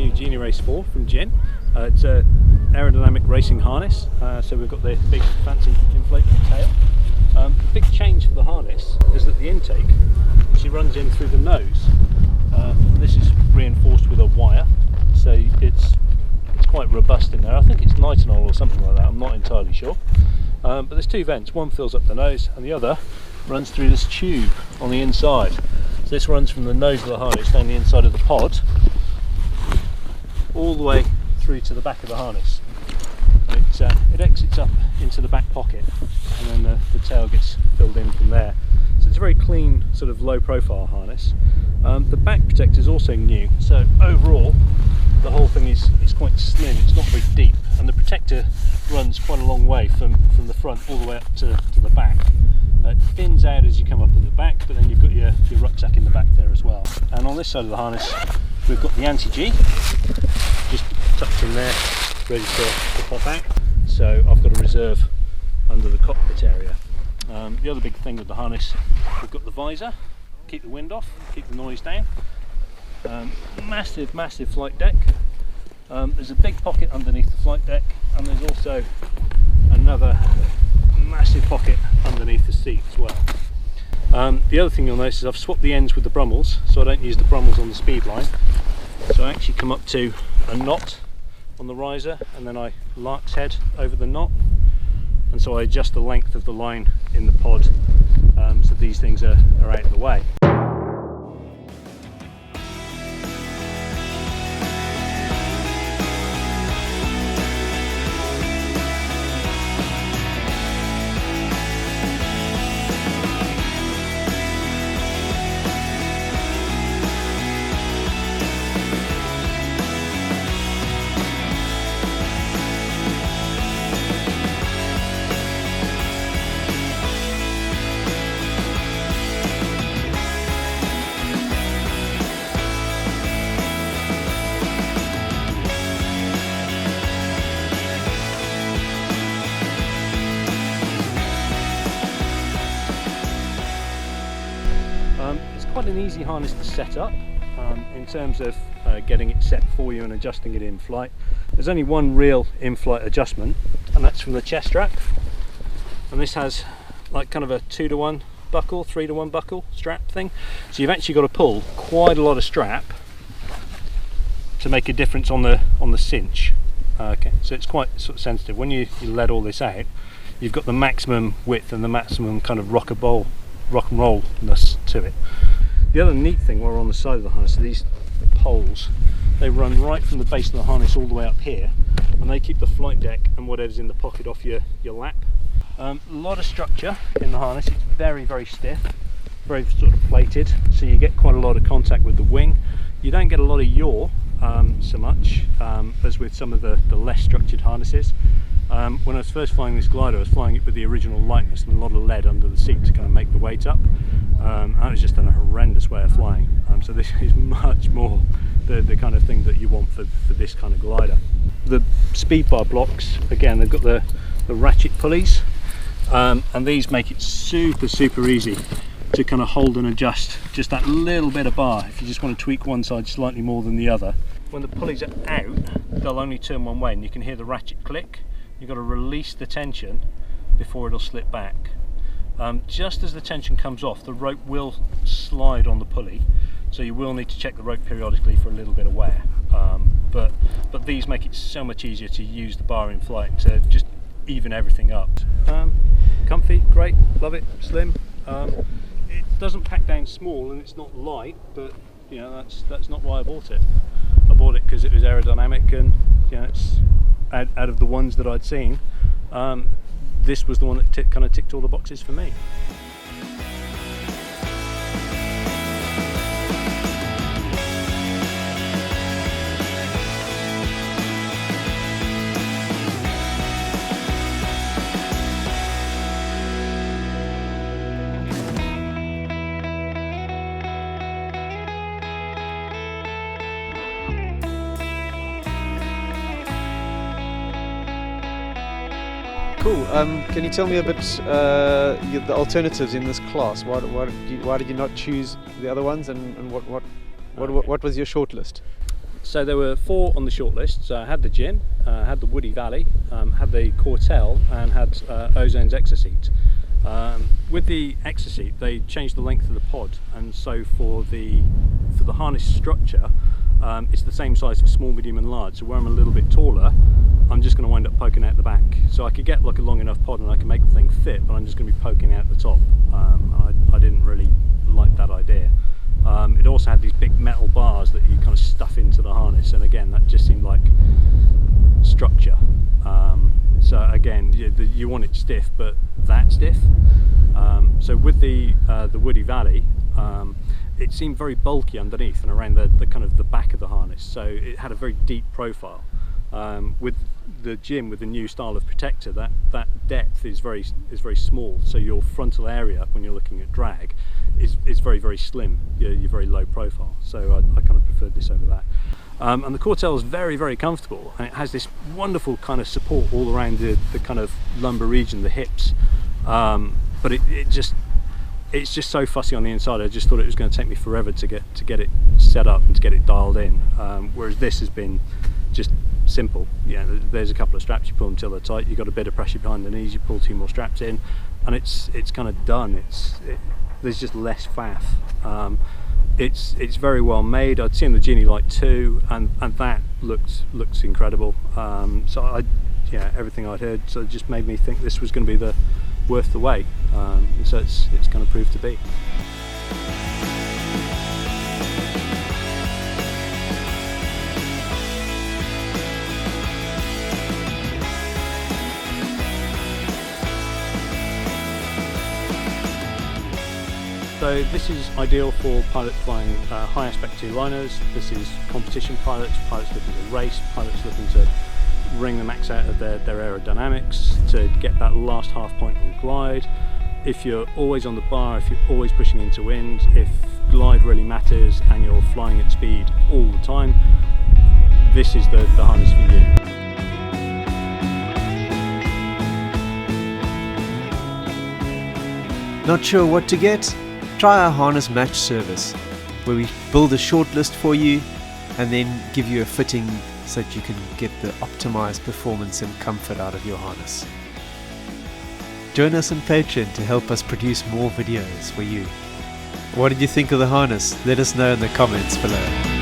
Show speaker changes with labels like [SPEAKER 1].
[SPEAKER 1] new Genie Race 4 from Gin. It's a aerodynamic racing harness, so we've got the big fancy inflatable tail. The big change for the harness is that the intake actually runs in through the nose. This is reinforced with a wire, so it's quite robust in there. I think it's nitinol or something like that, I'm not entirely sure. But there's two vents, one fills up the nose and the other runs through this tube on the inside. So this runs from the nose of the harness down the inside of the pod all the way through to the back of the harness. And it exits up into the back pocket, and then the tail gets filled in from there. So it's a very clean, sort of low profile harness. The back protector is also new, so overall the whole thing is quite slim, it's not very deep, and the protector runs quite a long way from the front all the way up to the back. It thins out as you come up at the back, but then you've got your rucksack in the back there as well. And on this side of the harness we've got the anti-G just tucked in there, ready to pop out. So I've got a reserve under the cockpit area. The other big thing with the harness, we've got the visor, keep the wind off, keep the noise down. Massive flight deck. There's a big pocket underneath the flight deck, and there's also another massive pocket underneath the seat as well. The other thing you'll notice is I've swapped the ends with the Brummels, so I don't use the Brummels on the speed line. So I actually come up to a knot on the riser, and then I lark's head over the knot, and so I adjust the length of the line in the pod, so these things are out of the way. It's quite an easy harness to set up in terms of getting it set for you and adjusting it in flight. There's only one real in-flight adjustment, and that's from the chest strap. And this has like kind of a 2-to-1 buckle, 3-to-1 buckle strap thing. So you've actually got to pull quite a lot of strap to make a difference on the cinch. Okay, so it's quite sort of sensitive. When you let all this out, you've got the maximum width and the maximum kind of rock and rollness to it. The other neat thing while we're on the side of the harness, these poles, they run right from the base of the harness all the way up here, and they keep the flight deck and whatever's in the pocket off your lap. A lot of structure in the harness. It's very stiff, very sort of plated, so you get quite a lot of contact with the wing. You don't get a lot of yaw so much as with some of the less structured harnesses. When I was first flying this glider, I was flying it with the original lightness and a lot of lead under the seat to kind of make the weight up. That was just a horrendous way of flying. So this is much more the kind of thing that you want for this kind of glider. The speed bar blocks, again, they've got the ratchet pulleys, and these make it super easy to kind of hold and adjust just that little bit of bar if you just want to tweak one side slightly more than the other. When the pulleys are out, they'll only turn one way, and you can hear the ratchet click. You've got to release the tension before it'll slip back. Just as the tension comes off, the rope will slide on the pulley, so you will need to check the rope periodically for a little bit of wear. But these make it so much easier to use the bar in flight to just even everything up. Comfy, great, love it, slim. It doesn't pack down small and it's not light, but you know that's not why I bought it. I bought it because it was aerodynamic, and you know, it's out of the ones that I'd seen, this was the one that kind of ticked all the boxes for me.
[SPEAKER 2] Cool. Can you tell me a bit the alternatives in this class? Why did you not choose the other ones, and what was your shortlist?
[SPEAKER 1] So there were 4 on the shortlist. So I had the Gin, had the Woody Valley, had the Cortel, and had Ozone's Exoseat. With the Exoseat, they changed the length of the pod, and so for the harness structure, it's the same size for small, medium and large. So where I'm a little bit taller, I'm just going to wind up poking out the back. So I could get like a long enough pod and I can make the thing fit, but I'm just going to be poking out the top. I didn't really like that idea. It also had these big metal bars that you kind of stuff into the harness, and again that just seemed like structure. So again, you want it stiff, but that stiff. So with the Woody Valley, it seemed very bulky underneath and around the kind of the back of the harness. So it had a very deep profile. With the Gin, with the new style of protector, that depth is very small. So your frontal area, when you're looking at drag, is very slim. You're very low profile. So I kind of preferred this over that. And the Cortel is very comfortable, and it has this wonderful kind of support all around the kind of lumbar region, the hips. But it's just so fussy on the inside. I just thought it was going to take me forever to get it set up and to get it dialed in. Whereas this has been just simple. There's a couple of straps, you pull them till they're tight, you've got a bit of pressure behind the knees, you pull 2 more straps in, and it's kind of done. There's just less faff. It's very well made. I'd seen the Genie Light 2, and that looks incredible. So everything I'd heard, so it just made me think this was going to be worth the wait. So it's kind of proved to be. So this is ideal for pilots flying high aspect 2 liners. This is competition pilots looking to race, pilots looking to wring the max out of their aerodynamics, to get that last half point on glide. If you're always on the bar, if you're always pushing into wind, if glide really matters and you're flying at speed all the time, this is the harness for you.
[SPEAKER 2] Not sure what to get? Try our harness match service, where we build a short list for you and then give you a fitting so that you can get the optimized performance and comfort out of your harness. Join us on Patreon to help us produce more videos for you. What did you think of the harness? Let us know in the comments below.